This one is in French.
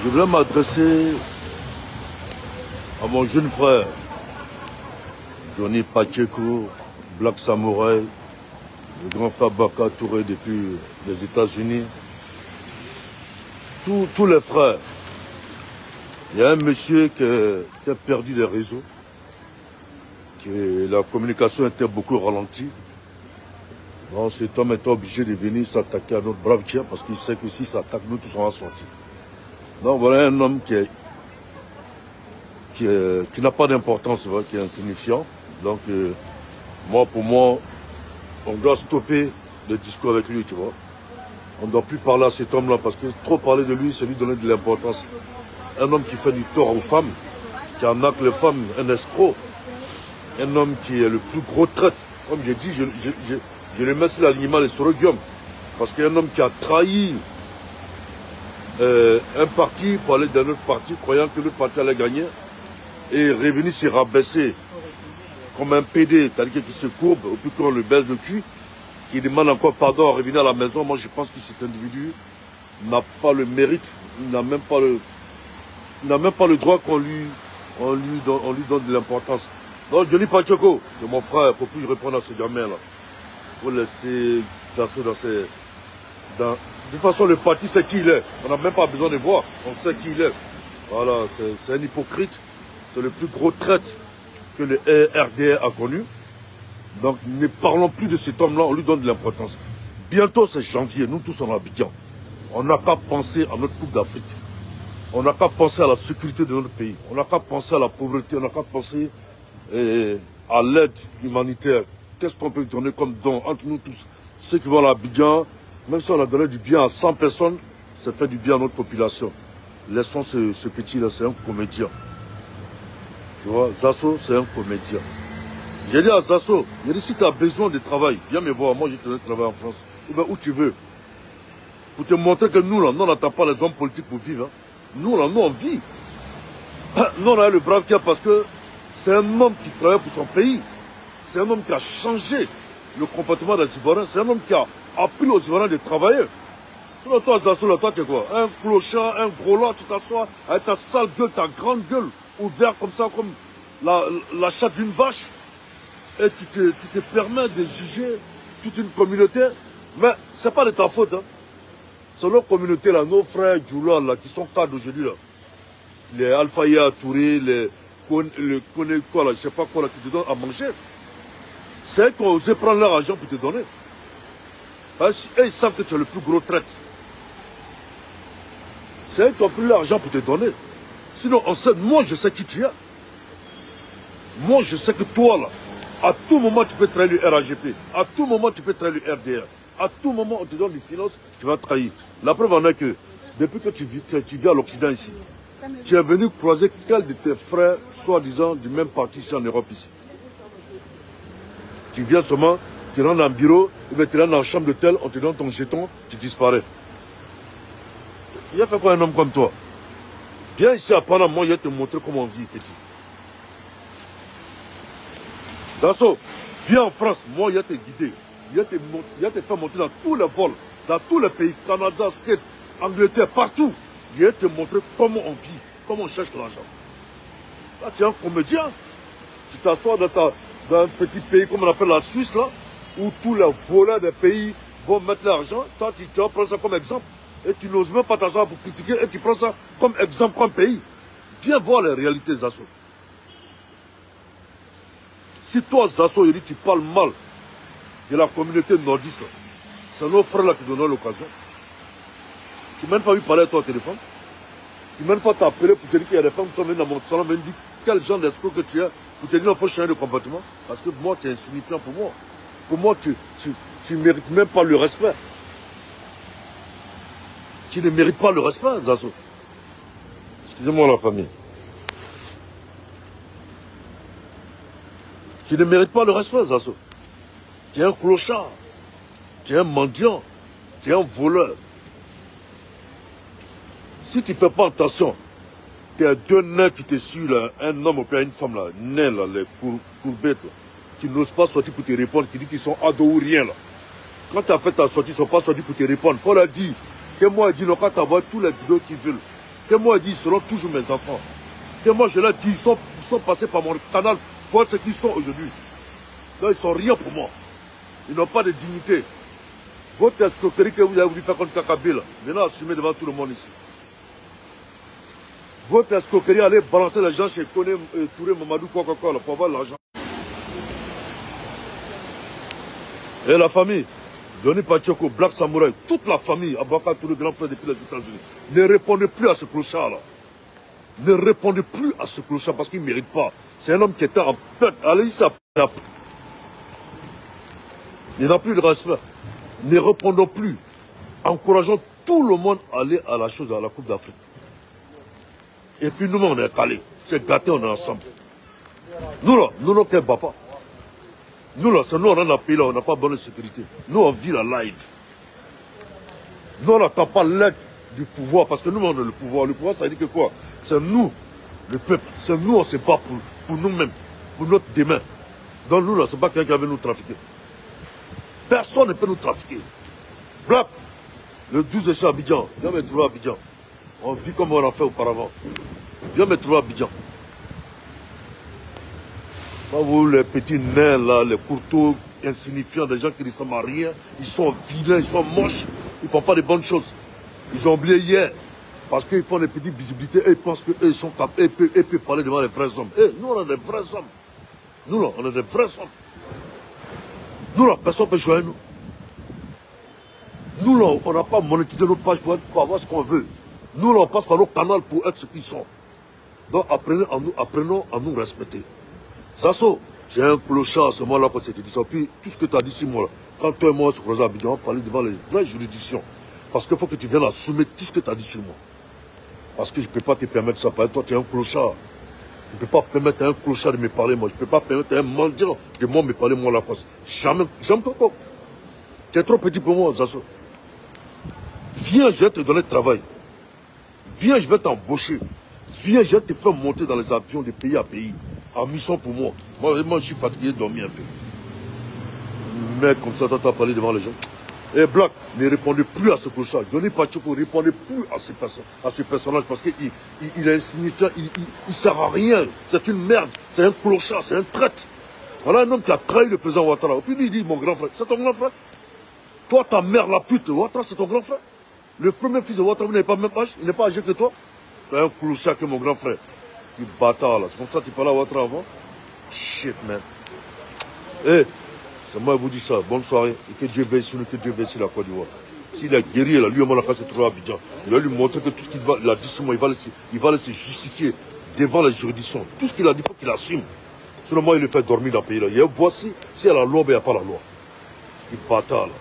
Je voulais m'adresser à mon jeune frère, Johnny Pacheco, Black Samouraï, le grand frère Baka Touré depuis les États-Unis. Tous les frères. Il y a un monsieur qui a perdu les réseaux, que la communication était beaucoup ralentie. Donc cet homme était obligé de venir s'attaquer à notre brave Kia parce qu'il sait que s'il s'attaque, nous tous on va sortir. Donc voilà un homme qui n'a pas d'importance, qui est insignifiant. Donc pour moi, on doit stopper le discours avec lui, tu vois. On ne doit plus parler à cet homme-là parce que trop parler de lui, c'est lui donner de l'importance. Un homme qui fait du tort aux femmes, qui arnaque les femmes, un escroc. Un homme qui est le plus gros traître. Comme j'ai dit, je le mets sur l'alignement des Sorogium. Parce qu'il y a un homme qui a trahi un parti pour aller dans notre parti, croyant que le parti allait gagner, et revenir se rabaisser comme un PD, c'est-à-dire qu'il se courbe, au plus qu'on le baisse le cul, qui demande encore pardon à revenir à la maison. Moi, je pense que cet individu n'a pas le mérite, il n'a même pas le droit qu'on lui donne de l'importance. Donc, Johnny Pacheco, c'est mon frère, il ne faut plus répondre à ce gamin-là. Il faut laisser s'asseoir dans ses... De toute façon, le parti, c'est qui il est. On n'a même pas besoin de voir, on sait qui il est. Voilà, c'est un hypocrite, c'est le plus gros traître que le RDR a connu. Donc, ne parlons plus de cet homme-là, on lui donne de l'importance. Bientôt, c'est janvier, nous tous en Abidjan. On n'a qu'à penser à notre Coupe d'Afrique. On n'a qu'à penser à la sécurité de notre pays. On n'a qu'à penser à la pauvreté, on n'a qu'à penser à l'aide humanitaire. Qu'est-ce qu'on peut donner comme don entre nous tous? Ceux qui vont à l'Abidjan, même si on a donné du bien à 100 personnes, ça fait du bien à notre population. Laissons ce petit-là, c'est un comédien. Tu vois, Zasso, c'est un comédien. J'ai dit à Zasso, j'ai dit si tu as besoin de travail, viens me voir, moi je te donne travail en France. Ou bien où tu veux. Pour te montrer que nous, là, nous, on n'attend pas les hommes politiques pour vivre. Hein. Nous, là, nous, on vit. Nous, on a le brave Kia parce que c'est un homme qui travaille pour son pays. C'est un homme qui a changé le comportement des Ivoiriens. C'est un homme qui a appris aux Ivoiriens de travailler. Toi, Zasso, là, toi, tu es quoi? Un clochard, un gros là, tu t'assois avec ta sale gueule, ta grande gueule, ouverte comme ça, comme la chatte d'une vache. Et tu te permets de juger toute une communauté. Mais ce n'est pas de ta faute. Hein. C'est notre communauté, là, nos frères Djoula, là, qui sont cadres aujourd'hui, là. Les Alphaïa Touré, les Kone quoi, là, je ne sais pas quoi, là, qui te donnent à manger. C'est eux qui ont osé prendre leur argent pour te donner. Et ils savent que tu es le plus gros traître. C'est eux qui ont pris l'argent pour te donner. Sinon, on sait, moi, je sais qui tu es. Moi, je sais que toi, là, à tout moment, tu peux trahir le RAGP. À tout moment, tu peux trahir le RDR. À tout moment, on te donne des finances, tu vas trahir. La preuve en est que, depuis que tu vis à l'Occident ici, tu es venu croiser quel de tes frères, soi-disant, du même parti ici en Europe ici. Tu viens seulement, tu rentres dans un bureau, ou bien tu rentres dans la chambre d'hôtel, on te donne ton jeton, tu disparais. Il a fait quoi un homme comme toi? Viens ici à Panama, moi, il va te montrer comment on vit, petit. Zasso, viens en France, moi, il va te guider. Il va te faire monter dans tous les vols, dans tous les pays, Canada, States, Angleterre, partout. Il va te montrer comment on vit, comment on cherche l'argent. Là, tu es un comédien. Tu t'assois dans un petit pays, comme on appelle la Suisse, là, où tous les voleurs des pays vont mettre l'argent. Toi, tu vas prendre ça comme exemple. Et tu n'oses même pas t'asseoir pour critiquer, et tu prends ça comme exemple, comme pays. Viens voir les réalités, Zasso. Si toi, Zasso, tu parles mal de la communauté nordiste, c'est nos frères là qui donnent l'occasion. Tu m'as même pas vu parler à toi au téléphone. Tu m'as même pas t'appeler pour te dire qu'il y a des femmes qui sont venues dans mon salon et me disent quel genre d'escroc que tu es pour te dire qu'il faut changer de comportement. Parce que moi, tu es insignifiant pour moi. Pour moi, tu ne mérites même pas le respect. Tu ne mérites pas le respect, Zasso. Excusez-moi la famille. Tu ne mérites pas le respect, Zasso. Tu es un clochard. Tu es un mendiant. Tu es un voleur. Si tu ne fais pas attention, tu as deux nains qui te suivent, là, un homme et une femme, là, nains, là, les courbettes, là, qui n'osent pas sortir pour te répondre, qui disent qu'ils sont ados ou rien. Là. Quand tu as fait ta sortie, ils ne sont pas sortis pour te répondre. Paul a dit, que moi, il dit, non, quand tu vois tous les vidéos qu'ils veulent, Que moi, ils disent, ils seront toujours mes enfants. Que moi, je leur dis, ils sont passés par mon canal pour être ce qu'ils sont aujourd'hui. Donc, ils ne sont rien pour moi. Ils n'ont pas de dignité. Votre escroquerie que vous avez voulu faire contre Kakabila, maintenant assumez devant tout le monde ici. Votre escroquerie, allez balancer les gens chez Kone, Touré, Mamadou, quoi, pour avoir l'argent. Et la famille, Denis Pachoko, Black Samurai, toute la famille, Abaka, tous les grands frères depuis les États-Unis, ne répondez plus à ce clochard-là. Ne répondez plus à ce clochard parce qu'il ne mérite pas. C'est un homme qui était en perte. Allez, il n'a plus de respect. Ne répondons plus. Encourageons tout le monde à aller à la chose, à la Coupe d'Afrique. Et puis nous, on est calés. C'est gâté, on est ensemble. Nous là, nous, qu'un papa. Nous là, c'est nous, on a un pays là, on n'a pas bonne sécurité. Nous, on vit la live. Nous, on n'attend pas l'aide du pouvoir, parce que nous, on a le pouvoir. Le pouvoir, ça veut dire que quoi? C'est nous, le peuple. C'est nous, on ne sait pas pour nous-mêmes, pour notre demain. Donc nous là, ce n'est pas quelqu'un qui va nous trafiquer. Personne ne peut nous trafiquer. Black, le 12 de chez Abidjan, viens me trouver à Abidjan. On vit comme on a fait auparavant. Viens me trouver à Abidjan. Pas vous, les petits nains là, les courteaux insignifiants, des gens qui ne ressemblent à rien, ils sont vilains, ils sont moches, ils ne font pas de bonnes choses. Ils ont oublié hier, parce qu'ils font des petites visibilités et ils pensent qu'eux sont capables, et peuvent parler devant les vrais hommes. Nous, on est des vrais hommes. Nous, là, on est des vrais hommes. Nous, là, personne ne peut jouer à nous. Nous, là, on n'a pas monétisé nos pages pour avoir ce qu'on veut. Nous, là, on passe par nos canaux pour être ce qu'ils sont. Donc, apprenons à nous respecter. Sasso, c'est un clochard, ce moment-là, pour cette édition. Puis, tout ce que tu as dit, c'est moi, là. Quand toi et moi, on se croise à Abidjan, on va parler devant les vraies juridictions. Parce qu'il faut que tu viennes assumer tout ce que tu as dit sur moi. Parce que je ne peux pas te permettre ça. Parce que toi, tu es un clochard. Je ne peux pas permettre à un clochard de me parler, moi. Je ne peux pas permettre à un mendiant de moi me parler, moi, la cause. Jamais. Jamais pas. Tu es trop petit pour moi, Sasso. Viens, je vais te donner le travail. Viens, je vais t'embaucher. Viens, je vais te faire monter dans les avions de pays à pays. En mission pour moi. Moi, je suis fatigué de dormir un peu. Mec, comme ça, tu as parlé devant les gens. Et Black, ne répondez plus à ce clochard. Denis Pachoko, ne répondez plus à ce personnage parce qu'il est insignifiant, il ne sert à rien. C'est une merde, c'est un clochard, c'est un traître. Voilà un homme qui a trahi le président Ouattara. Et puis lui, il dit, mon grand frère, c'est ton grand frère. Toi, ta mère, la pute, Ouattara, c'est ton grand frère. Le premier fils de Ouattara, vous n'avez pas même âge, il n'est pas âgé que toi. C'est un clochard que mon grand frère. Tu bâtard là. C'est comme ça que tu parlais à Ouattara avant. Shit, man. Eh, c'est moi qui vous dis ça. Bonne soirée. Et que Dieu veille sur nous, que Dieu veille sur la Côte d'Ivoire. S'il est guerrier, là, lui, on va se trouver à Abidjan. Il va lui montrer que tout ce qu'il a dit sur moi, il va se justifier devant les juridictions. Tout ce qu'il a dit, il faut qu'il assume. Sinon, moi, il le fait dormir dans le pays là. Voici, s'il y a la loi, mais il n'y a pas la loi. Tu bâtard là.